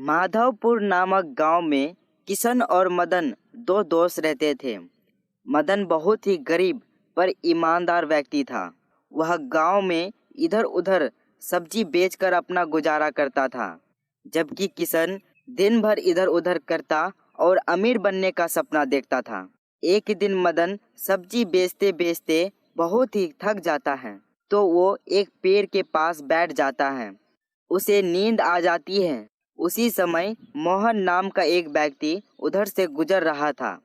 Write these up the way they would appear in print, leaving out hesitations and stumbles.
माधवपुर नामक गांव में किशन और मदन दो दोस्त रहते थे। मदन बहुत ही गरीब पर ईमानदार व्यक्ति था। वह गांव में इधर उधर सब्जी बेचकर अपना गुजारा करता था, जबकि किशन दिन भर इधर उधर करता और अमीर बनने का सपना देखता था। एक दिन मदन सब्जी बेचते बेचते बहुत ही थक जाता है, तो वो एक पेड़ के पास बैठ जाता है। उसे नींद आ जाती है। उसी समय मोहन नाम का एक व्यक्ति उधर से गुजर रहा था,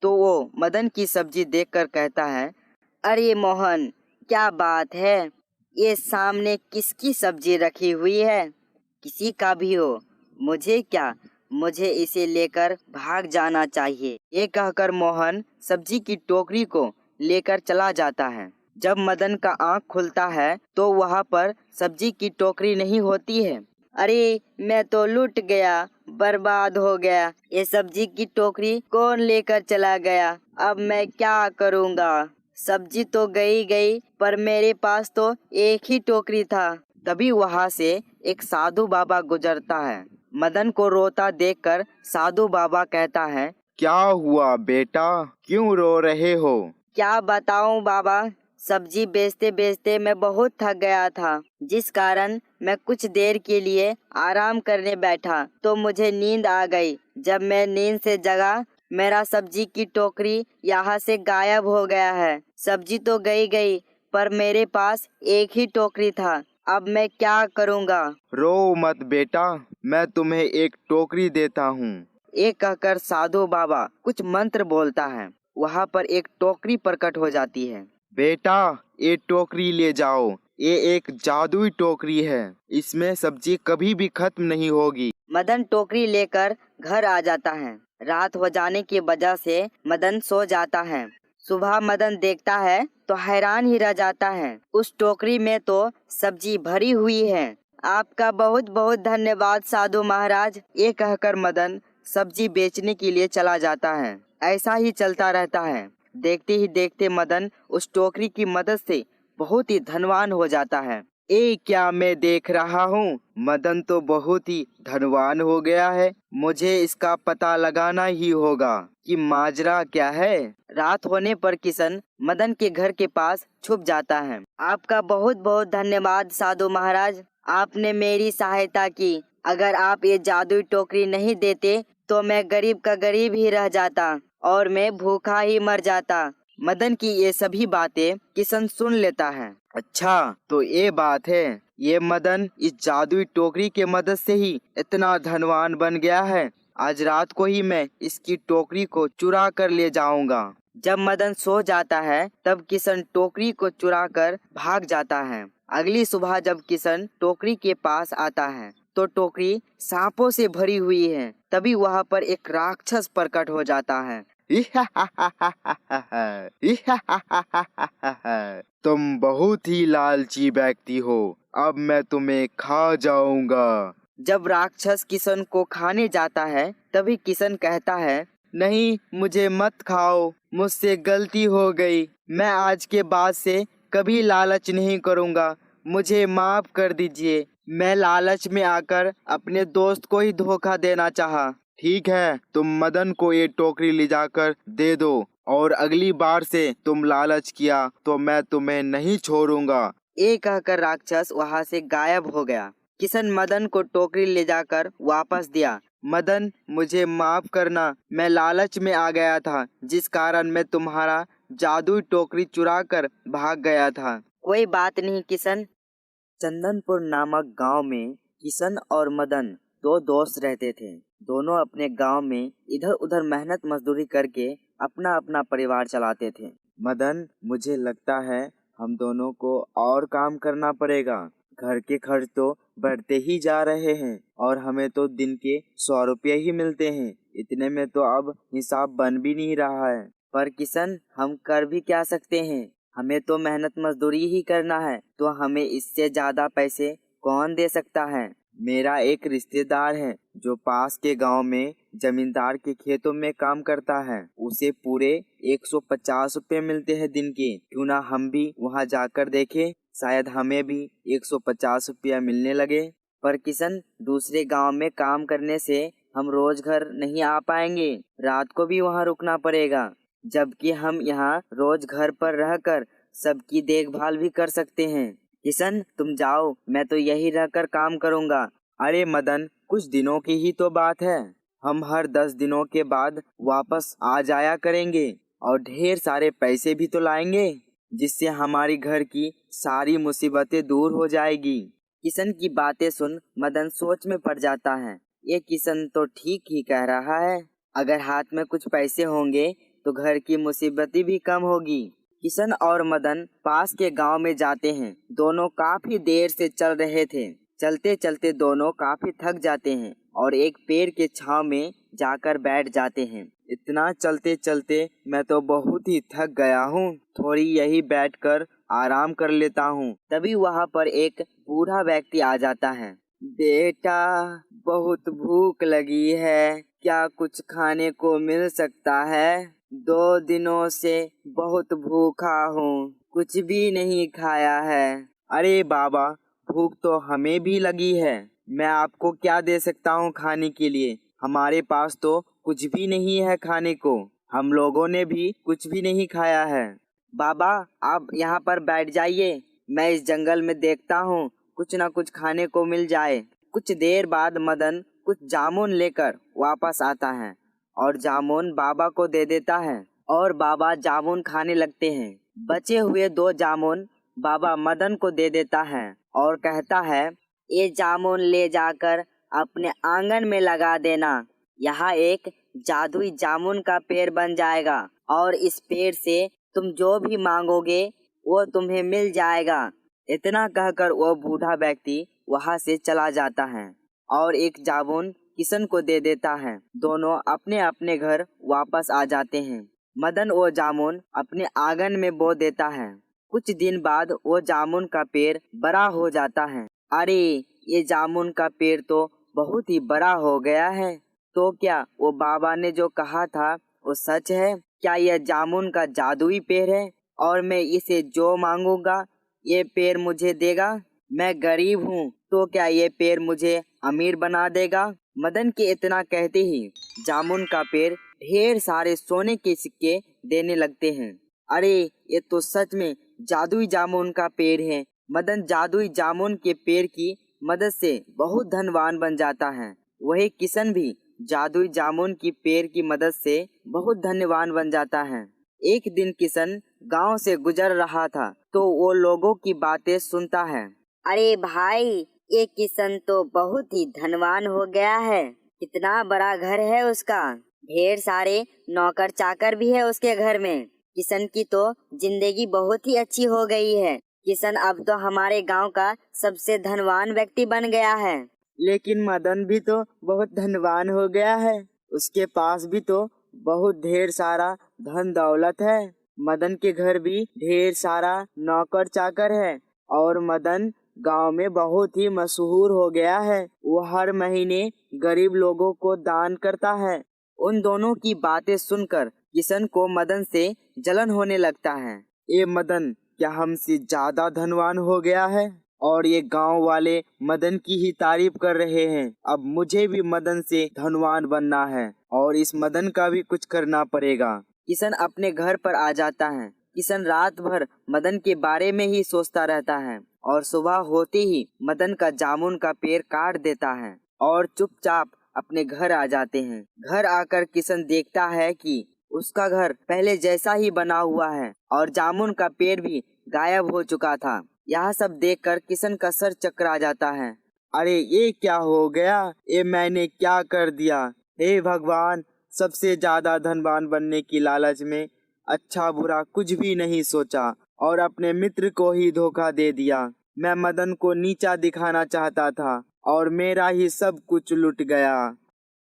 तो वो मदन की सब्जी देखकर कहता है, अरे मोहन, क्या बात है, ये सामने किसकी सब्जी रखी हुई है? किसी का भी हो, मुझे क्या, मुझे इसे लेकर भाग जाना चाहिए। ये कहकर मोहन सब्जी की टोकरी को लेकर चला जाता है। जब मदन का आँख खुलता है तो वहाँ पर सब्जी की टोकरी नहीं होती है। अरे, मैं तो लूट गया, बर्बाद हो गया। ये सब्जी की टोकरी कौन लेकर चला गया? अब मैं क्या करूँगा? सब्जी तो गई गई, पर मेरे पास तो एक ही टोकरी था। तभी वहाँ से एक साधु बाबा गुजरता है। मदन को रोता देखकर साधु बाबा कहता है, क्या हुआ बेटा, क्यों रो रहे हो? क्या बताऊं बाबा, सब्जी बेचते बेचते मैं बहुत थक गया था, जिस कारण मैं कुछ देर के लिए आराम करने बैठा तो मुझे नींद आ गई। जब मैं नींद से जगा, मेरा सब्जी की टोकरी यहाँ से गायब हो गया है। सब्जी तो गई गई, पर मेरे पास एक ही टोकरी था। अब मैं क्या करूँगा? रो मत बेटा, मैं तुम्हें एक टोकरी देता हूँ। ये कहकर साधु बाबा कुछ मंत्र बोलता है। वहाँ पर एक टोकरी प्रकट हो जाती है। बेटा, ये टोकरी ले जाओ, ये एक जादुई टोकरी है, इसमें सब्जी कभी भी खत्म नहीं होगी। मदन टोकरी लेकर घर आ जाता है। रात हो जाने की वजह से मदन सो जाता है। सुबह मदन देखता है तो हैरान ही रह जाता है। उस टोकरी में तो सब्जी भरी हुई है। आपका बहुत बहुत धन्यवाद साधु महाराज। ये कहकर मदन सब्जी बेचने के लिए चला जाता है। ऐसा ही चलता रहता है। देखते ही देखते मदन उस टोकरी की मदद से बहुत ही धनवान हो जाता है। ये क्या मैं देख रहा हूँ? मदन तो बहुत ही धनवान हो गया है। मुझे इसका पता लगाना ही होगा कि माजरा क्या है। रात होने पर किशन मदन के घर के पास छुप जाता है। आपका बहुत बहुत धन्यवाद साधु महाराज, आपने मेरी सहायता की। अगर आप ये जादुई टोकरी नहीं देते तो मैं गरीब का गरीब ही रह जाता और मैं भूखा ही मर जाता। मदन की ये सभी बातें किशन सुन लेता है। अच्छा, तो ये बात है। ये मदन इस जादुई टोकरी के मदद से ही इतना धनवान बन गया है। आज रात को ही मैं इसकी टोकरी को चुरा कर ले जाऊंगा। जब मदन सो जाता है तब किशन टोकरी को चुरा कर भाग जाता है। अगली सुबह जब किशन टोकरी के पास आता है तो टोकरी सांपों से भरी हुई है। तभी वहाँ पर एक राक्षस प्रकट हो जाता है। तुम बहुत ही लालची व्यक्ति हो, अब मैं तुम्हें खा जाऊंगा। जब राक्षस किशन को खाने जाता है तभी किशन कहता है, नहीं, मुझे मत खाओ, मुझसे गलती हो गई। मैं आज के बाद से कभी लालच नहीं करूंगा, मुझे माफ कर दीजिए। मैं लालच में आकर अपने दोस्त को ही धोखा देना चाहा। ठीक है, तुम मदन को ये टोकरी ले जाकर दे दो, और अगली बार से तुम लालच किया तो मैं तुम्हें नहीं छोड़ूंगा। ये कहकर राक्षस वहाँ से गायब हो गया। किशन मदन को टोकरी ले जाकर वापस दिया। मदन, मुझे माफ करना, मैं लालच में आ गया था, जिस कारण मैं तुम्हारा जादुई टोकरी चुरा कर भाग गया था। कोई बात नहीं किशन। चंदनपुर नामक गांव में किशन और मदन दो दोस्त रहते थे। दोनों अपने गांव में इधर उधर मेहनत मजदूरी करके अपना अपना परिवार चलाते थे। मदन, मुझे लगता है हम दोनों को और काम करना पड़ेगा। घर के खर्च तो बढ़ते ही जा रहे हैं और हमें तो दिन के 100 रुपये ही मिलते हैं। इतने में तो अब हिसाब बन भी नहीं रहा है। पर किशन, हम कर भी क्या सकते हैं? हमें तो मेहनत मजदूरी ही करना है, तो हमें इससे ज्यादा पैसे कौन दे सकता है? मेरा एक रिश्तेदार है जो पास के गांव में जमींदार के खेतों में काम करता है। उसे पूरे 150 रुपये मिलते हैं दिन के। क्यों ना हम भी वहां जाकर देखें, शायद हमें भी 150 रुपया मिलने लगे। पर किशन, दूसरे गांव में काम करने से हम रोज घर नहीं आ पाएंगे, रात को भी वहां रुकना पड़ेगा, जबकि हम यहाँ रोज घर पर रहकर सबकी देखभाल भी कर सकते हैं। किशन, तुम जाओ, मैं तो यही रहकर काम करूँगा। अरे मदन, कुछ दिनों की ही तो बात है। हम हर 10 दिनों के बाद वापस आ जाया करेंगे और ढेर सारे पैसे भी तो लाएंगे, जिससे हमारी घर की सारी मुसीबतें दूर हो जाएगी। किशन की बातें सुन मदन सोच में पड़ जाता है। ये किशन तो ठीक ही कह रहा है। अगर हाथ में कुछ पैसे होंगे तो घर की मुसीबतें भी कम होगी। किशन और मदन पास के गांव में जाते हैं। दोनों काफी देर से चल रहे थे। चलते चलते दोनों काफी थक जाते हैं और एक पेड़ के छांव में जाकर बैठ जाते हैं। इतना चलते चलते मैं तो बहुत ही थक गया हूँ, थोड़ी यही बैठकर आराम कर लेता हूँ। तभी वहाँ पर एक बूढ़ा व्यक्ति आ जाता है। बेटा, बहुत भूख लगी है, क्या कुछ खाने को मिल सकता है? 2 दिनों से बहुत भूखा हूँ, कुछ भी नहीं खाया है। अरे बाबा, भूख तो हमें भी लगी है। मैं आपको क्या दे सकता हूँ खाने के लिए? हमारे पास तो कुछ भी नहीं है खाने को। हम लोगों ने भी कुछ भी नहीं खाया है। बाबा, आप यहाँ पर बैठ जाइए, मैं इस जंगल में देखता हूँ कुछ न कुछ खाने को मिल जाए। कुछ देर बाद मदन कुछ जामुन लेकर वापस आता है और जामुन बाबा को दे देता है और बाबा जामुन खाने लगते हैं। बचे हुए 2 जामुन बाबा मदन को दे देता है और कहता है, ये जामुन ले जाकर अपने आंगन में लगा देना। यहाँ एक जादुई जामुन का पेड़ बन जाएगा और इस पेड़ से तुम जो भी मांगोगे वो तुम्हें मिल जाएगा। इतना कहकर वो बूढ़ा व्यक्ति वहाँ से चला जाता है और एक जामुन किशन को दे देता है। दोनों अपने अपने घर वापस आ जाते हैं। मदन वो जामुन अपने आंगन में बो देता है। कुछ दिन बाद वो जामुन का पेड़ बड़ा हो जाता है। अरे, ये जामुन का पेड़ तो बहुत ही बड़ा हो गया है। तो क्या वो बाबा ने जो कहा था वो सच है? क्या यह जामुन का जादुई पेड़ है और मैं इसे जो मांगूंगा ये पेड़ मुझे देगा? मैं गरीब हूँ, तो क्या ये पेड़ मुझे अमीर बना देगा? मदन के इतना कहते ही जामुन का पेड़ ढेर सारे सोने के सिक्के देने लगते हैं। अरे, ये तो सच में जादुई जामुन का पेड़ है। मदन जादुई जामुन के पेड़ की मदद से बहुत धनवान बन जाता है। वही किशन भी जादुई जामुन की पेड़ की मदद से बहुत धनवान बन जाता है। एक दिन किशन गांव से गुजर रहा था तो वो लोगों की बातें सुनता है। अरे भाई, ये किशन तो बहुत ही धनवान हो गया है। कितना बड़ा घर है उसका, ढेर सारे नौकर चाकर भी है उसके घर में। किशन की तो जिंदगी बहुत ही अच्छी हो गई है। किशन अब तो हमारे गांव का सबसे धनवान व्यक्ति बन गया है। लेकिन मदन भी तो बहुत धनवान हो गया है। उसके पास भी तो बहुत ढेर सारा धन दौलत है। मदन के घर भी ढेर सारा नौकर चाकर है और मदन गांव में बहुत ही मशहूर हो गया है। वो हर महीने गरीब लोगों को दान करता है। उन दोनों की बातें सुनकर किशन को मदन से जलन होने लगता है। ये मदन क्या हमसे ज्यादा धनवान हो गया है? और ये गांव वाले मदन की ही तारीफ कर रहे हैं। अब मुझे भी मदन से धनवान बनना है और इस मदन का भी कुछ करना पड़ेगा। किशन अपने घर पर आ जाता है। किशन रात भर मदन के बारे में ही सोचता रहता है और सुबह होते ही मदन का जामुन का पेड़ काट देता है और चुपचाप अपने घर आ जाते हैं। घर आकर किशन देखता है कि उसका घर पहले जैसा ही बना हुआ है और जामुन का पेड़ भी गायब हो चुका था। यह सब देखकर किशन का सर चकरा जाता है। अरे, ये क्या हो गया? ये मैंने क्या कर दिया? हे भगवान, सबसे ज्यादा धनवान बनने की लालच में अच्छा बुरा कुछ भी नहीं सोचा और अपने मित्र को ही धोखा दे दिया। मैं मदन को नीचा दिखाना चाहता था और मेरा ही सब कुछ लुट गया।